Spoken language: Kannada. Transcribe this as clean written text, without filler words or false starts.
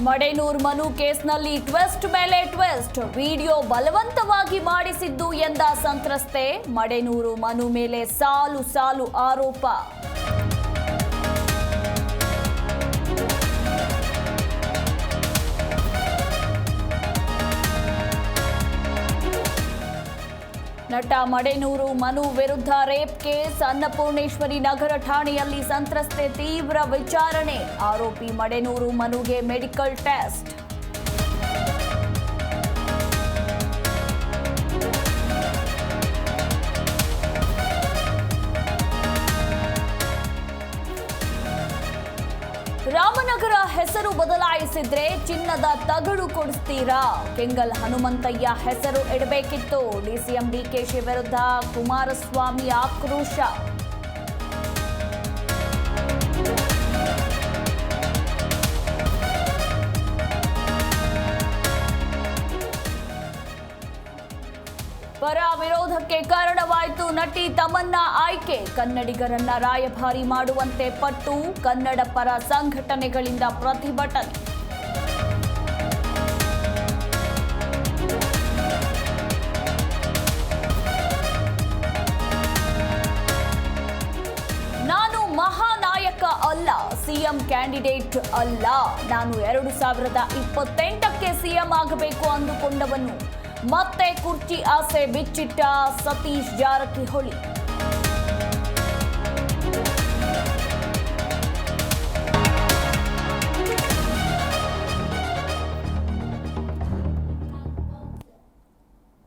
ಮಡೆನೂರ್ ಮನು ಕೇಸ್ನಲ್ಲಿ ಟ್ವಿಸ್ಟ್ ಮೇಲೆ ಟ್ವಿಸ್ಟ್, ವಿಡಿಯೋ ಬಲವಂತವಾಗಿ ಮಾಡಿಸಿದ್ದು ಎಂದ ಸಂತ್ರಸ್ತೆ. ಮಡೆನೂರು ಮನು ಮೇಲೆ ಸಾಲು ಸಾಲು ಆರೋಪ. ನಟ ಮಡೆನೂರು ಮನು ವಿರುದ್ಧ ರೇಪ್ ಕೇಸ್, ಅನ್ನಪೂರ್ಣೇಶ್ವರಿ ನಗರ ಠಾಣೆಯಲ್ಲಿ ಸಂತ್ರಸ್ತೆ ತೀವ್ರ ವಿಚಾರಣೆ. ಆರೋಪಿ ಮಡೆನೂರು ಮನುಗೆ ಮೆಡಿಕಲ್ ಟೆಸ್ಟ್. ರಾಮನಗರ ಹೆಸರು ಬದಲಾಯಿಸಿದ್ರೆ ಚಿನ್ನದ ತಗಡು ಕೊಡಿಸ್ತೀರಾ? ಕೆಂಗಲ್ ಹನುಮಂತಯ್ಯ ಹೆಸರು ಇಡಬೇಕಿತ್ತು. ಡಿಸಿಎಂ ಡಿಕೆಶಿ ವಿರುದ್ಧ ಕುಮಾರಸ್ವಾಮಿ ಆಕ್ರೋಶ. ಪರ ವಿರೋಧಕ್ಕೆ ಕಾರಣವಾಯಿತು ನಟಿ ತಮನ್ನಾ ಆಯ್ಕೆ. ಕನ್ನಡಿಗರನ್ನ ರಾಯಭಾರಿ ಮಾಡುವಂತೆ ಪಟ್ಟು, ಕನ್ನಡ ಪರ ಸಂಘಟನೆಗಳಿಂದ ಪ್ರತಿಭಟನೆ. ನಾನು ಮಹಾನಾಯಕ ಅಲ್ಲ, ಸಿಎಂ ಕ್ಯಾಂಡಿಡೇಟ್ ಅಲ್ಲ. ನಾನು 2028ಕ್ಕೆ ಸಿಎಂ ಆಗಬೇಕು ಅಂದುಕೊಂಡವನು. ಮತ್ತೆ ಕುರ್ಚಿ ಆಸೆ ಬಿಚ್ಚಿಟ್ಟ ಸತೀಶ್ ಜಾರಕಿಹೊಳಿ.